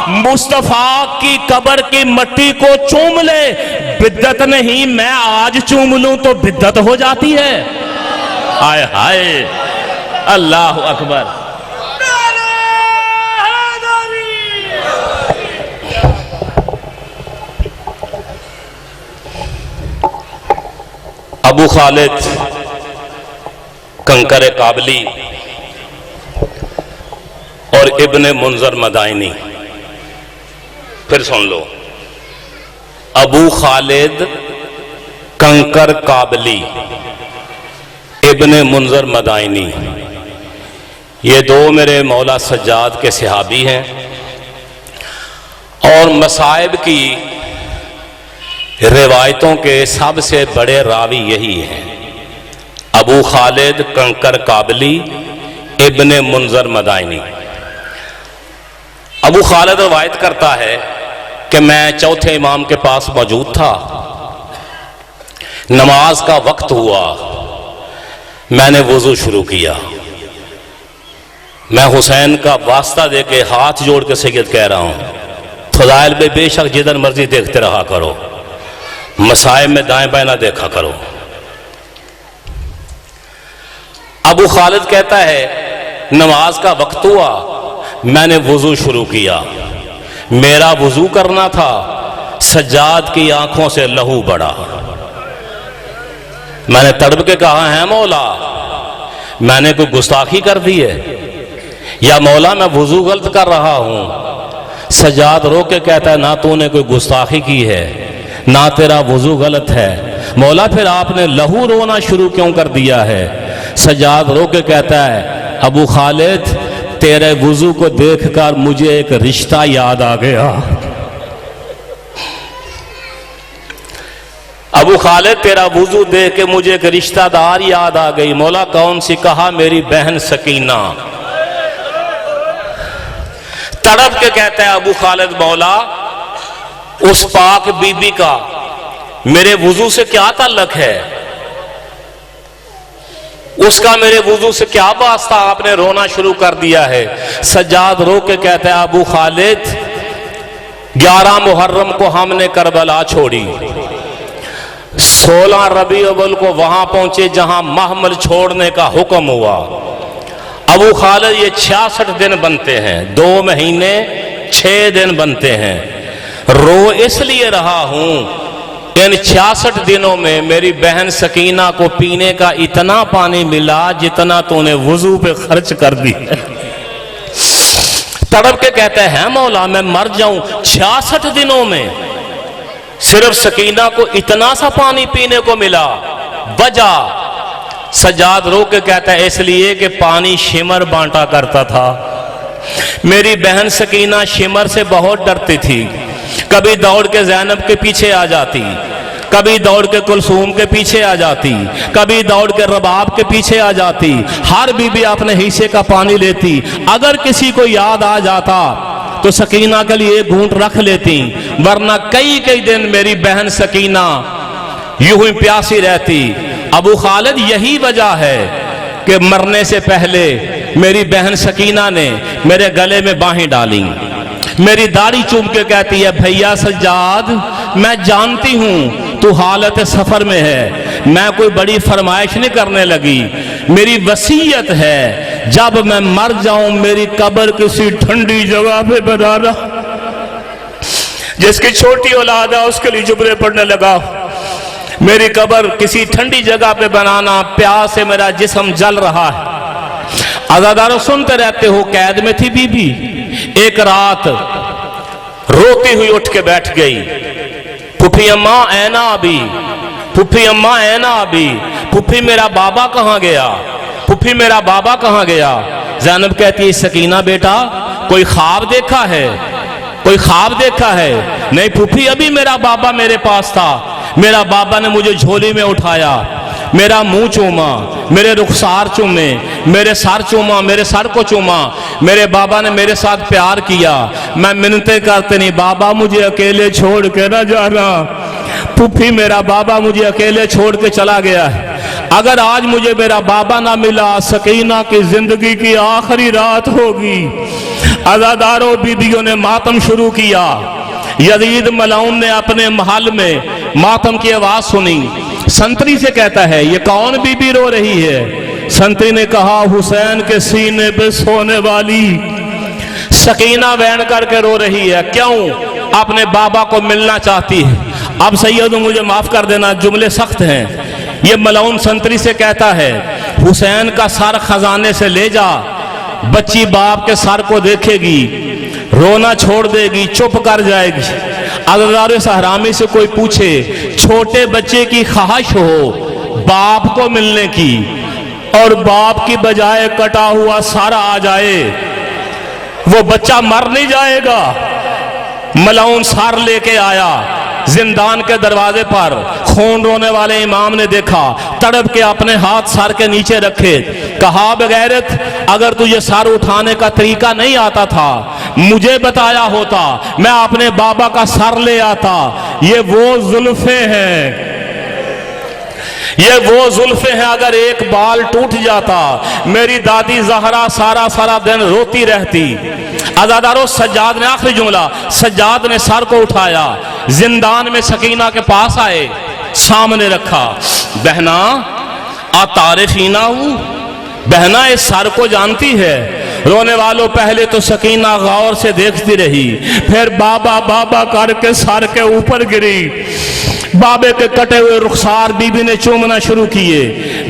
मुस्तफा की कब्र की मट्टी को चूम ले, बिद्दत नहीं। मैं आज चूम लूं तो बिद्दत हो जाती है। हाय हाय, अल्लाह अकबर। अबू खालिद कंकर काबली और इब्ने मुंजर मदाइनी, फिर सुन लो, अबू खालिद कंकर काबली इब्ने मुंजर मदाइनी, ये दो मेरे मौला सज्जाद के सहाबी हैं और मसाइब की रिवायतों के सबसे बड़े रावी यही हैं, अबू खालिद कंकर काबली इब्ने मुंजर मदाइनी। अबू खालिद रवायत करता है कि मैं चौथे इमाम के पास मौजूद था, नमाज का वक्त हुआ, मैंने वुजू शुरू किया। मैं हुसैन का वास्ता दे के हाथ जोड़ के सैयद कह रहा हूं, फजाइल में बेशक जिधर मर्जी देखते रहा करो, मसाइब में दाएं बाएं ना देखा करो। अबू खालिद कहता है नमाज का वक्त हुआ, मैंने वुजू शुरू किया, मेरा वुजू करना था, सज्जाद की आंखों से लहू बढ़ा। मैंने तड़प के कहा, है मौला मैंने कोई गुस्ताखी कर दी है, या मौला मैं वुजू गलत कर रहा हूं। सज्जाद रो के कहता है, ना तूने कोई गुस्ताखी की है, ना तेरा वुजू गलत है, मौला फिर आपने लहू रोना शुरू क्यों कर दिया है। सज्जाद रो के कहता है, अबू खालिद तेरे वुजू को देखकर मुझे एक रिश्ता याद आ गया। अबू खालिद तेरा वुजू देख के मुझे एक रिश्तेदार याद आ गई। मौला कौन सी? कहा मेरी बहन सकीना। तड़प के कहता है अबू खालिद, मौला उस पाक बीबी का मेरे वुजू से क्या ताल्लुक है, उसका मेरे वुजू से क्या वास्ता, आपने रोना शुरू कर दिया है। सज्जाद रो के कहता है, अबू खालिद 11 मुहर्रम को हमने करबला छोड़ी, 16 रबी अव्वल को वहां पहुंचे जहां महमल छोड़ने का हुक्म हुआ। अबू खालिद ये 66 दिन बनते हैं, 2 महीने 6 दिन बनते हैं। रो इसलिए रहा हूं, इन 66 दिनों में मेरी बहन सकीना को पीने का इतना पानी मिला जितना तूने वुजू पे खर्च कर दी। तड़प के कहते हैं, मौला मैं मर जाऊं, 66 दिनों में सिर्फ सकीना को इतना सा पानी पीने को मिला। वजह सज्जाद रो के कहता है, इसलिए कि पानी शिमर बांटा करता था। मेरी बहन सकीना शिमर से बहुत डरती थी, कभी दौड़ के ज़ैनब के पीछे आ जाती, कभी दौड़ के कुलसूम के पीछे आ जाती, कभी दौड़ के रबाब के पीछे आ जाती। हर बीबी अपने हिस्से का पानी लेती। अगर किसी को याद आ जाता तो सकीना के लिए घूंट रख लेती, वरना कई कई दिन मेरी बहन सकीना यूं ही प्यासी रहती। अबू खालिद यही वजह है कि मरने से पहले मेरी बहन सकीना ने मेरे गले में बाहें डाली, मेरी दाढ़ी चूम के कहती है, भैया सज्जाद मैं जानती हूं तू हालत सफर में है, मैं कोई बड़ी फरमाइश नहीं करने लगी, मेरी वसीयत है जब मैं मर जाऊं मेरी कब्र किसी ठंडी जगह पे बनाना। जिसकी छोटी औलाद है उसके लिए जुमले पढ़ने लगा, मेरी कब्र किसी ठंडी जगह पे बनाना, प्यास से मेरा जिस्म जल रहा है। आजादारों सुनते रहते हो, कैद में थी बीबी, एक रात रोती हुई उठ के बैठ गई, फुफी अम्मा ऐना अभी, फुफी अम्मा ऐना अभी, फुफी मेरा बाबा कहाँ गया, फुफी मेरा बाबा कहाँ गया। ज़ैनब कहती है, सकीना बेटा कोई ख्वाब देखा है, कोई ख्वाब देखा है? नहीं फुफी, अभी मेरा बाबा मेरे पास था, मेरा बाबा ने मुझे झोली में उठाया, मेरा मुंह चूमा, मेरे रुखसार चूमे, मेरे सर चूमा, मेरे सर को चूमा, मेरे बाबा ने मेरे साथ प्यार किया। मैं मिन्नतें करते नहीं, बाबा मुझे अकेले छोड़ के ना जाना, पुप्पी मेरा बाबा मुझे अकेले छोड़ के चला गया है। अगर आज मुझे मेरा बाबा ना मिला, सकीना की जिंदगी की आखिरी रात होगी। अज़ादारों बीबियों ने मातम शुरू किया। यजीद मलऊन ने अपने महल में मातम की आवाज सुनी। संतरी से कहता है, ये कौन बीबी रो रही है? संतरी ने कहा, हुसैन के सीने पे सोने वाली सकीना वैन करके रो रही है। क्यों? अपने बाबा को मिलना चाहती है। अब सैयद मुझे माफ कर देना, जुमले सख्त हैं। ये मलऊन संतरी से कहता है, हुसैन का सर खजाने से ले जा। बच्ची बाप के सर को देखेगी, रोना छोड़ देगी, चुप कर जाएगी। अज़ादार सहरामी से कोई पूछे, छोटे बच्चे की ख्वाहिश हो बाप को मिलने की, और बाप की बजाय कटा हुआ सारा आ जाए, वो बच्चा मर नहीं जाएगा। मलऊन सार लेके आया। जिंदान के दरवाजे पर खून रोने वाले इमाम ने देखा, तड़प के अपने हाथ सर के नीचे रखे। कहा, बगैरत, अगर तुझे सर उठाने का तरीका नहीं आता था, मुझे बताया होता, मैं अपने बाबा का सर ले आता। ये वो जुल्फे हैं, ये वो जुल्फे हैं, अगर एक बाल टूट जाता, मेरी दादी जहरा सारा सारा दिन रोती रहती। अज़ादारों, सज्जाद ने आखिरी जुमला, सज्जाद ने सर को उठाया, जिंदान में सकीना के पास आए, सामने रखा। बहना, आ तारीफीना हूं? बहना इस सर को जानती है? रोने वालों, पहले तो सकीना गौर से देखती रही, फिर बाबा बाबा करके सर के ऊपर गिरी। बाबे के कटे हुए रुखसार बीबी ने चूमना शुरू किए।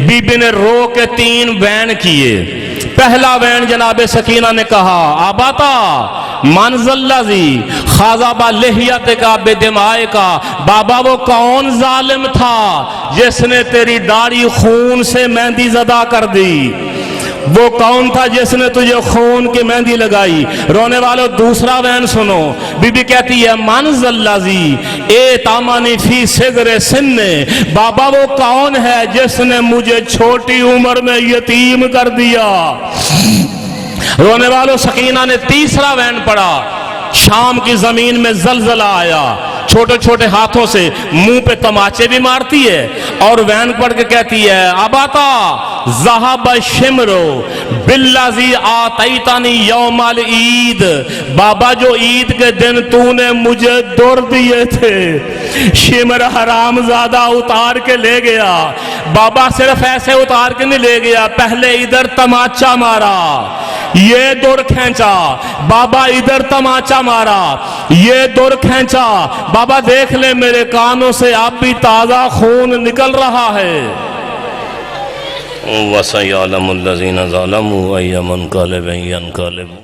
बीबी ने रो के 3 वैन किए। पहला वैन जनाबे सकीना ने कहा, आबाता मनजल्लाजी खाजाबा लेहियत का बेदिमाए का। बाबा, वो कौन जालिम था जिसने तेरी दाढ़ी खून से मेहंदी ज़दा कर दी? वो कौन था जिसने तुझे खून की मेहंदी लगाई? रोने वालों, दूसरा वैन सुनो। बीबी कहती है, मनजल्लाजी ए तामानी फी सिगरे सिन्ने। बाबा, वो कौन है जिसने मुझे छोटी उम्र में यतीम कर दिया? रोने वालों, सकीना ने तीसरा वैन पढ़ा। शाम की जमीन में जलजला आया। छोटे छोटे हाथों से मुंह पे तमाचे भी मारती है और वैन पढ़ के कहती है, अबाता ज़हाब शिमरो बिल्लाजी आतैतानी यौमल ईद। बाबा, जो ईद के दिन तूने मुझे दुर दिए थे, शिमर हरामजादा उतार के ले गया। बाबा सिर्फ ऐसे उतार के नहीं ले गया, पहले इधर तमाचा मारा, ये दुर खींचा। बाबा इधर तमाचा मारा, ये दुर खींचा। बाबा देख ले, मेरे कानों से अब भी ताजा खून निकल रहा है। वसयअलमुल्लज़ीना ज़लमू अय्यमन क़लबन यनक़लिबून।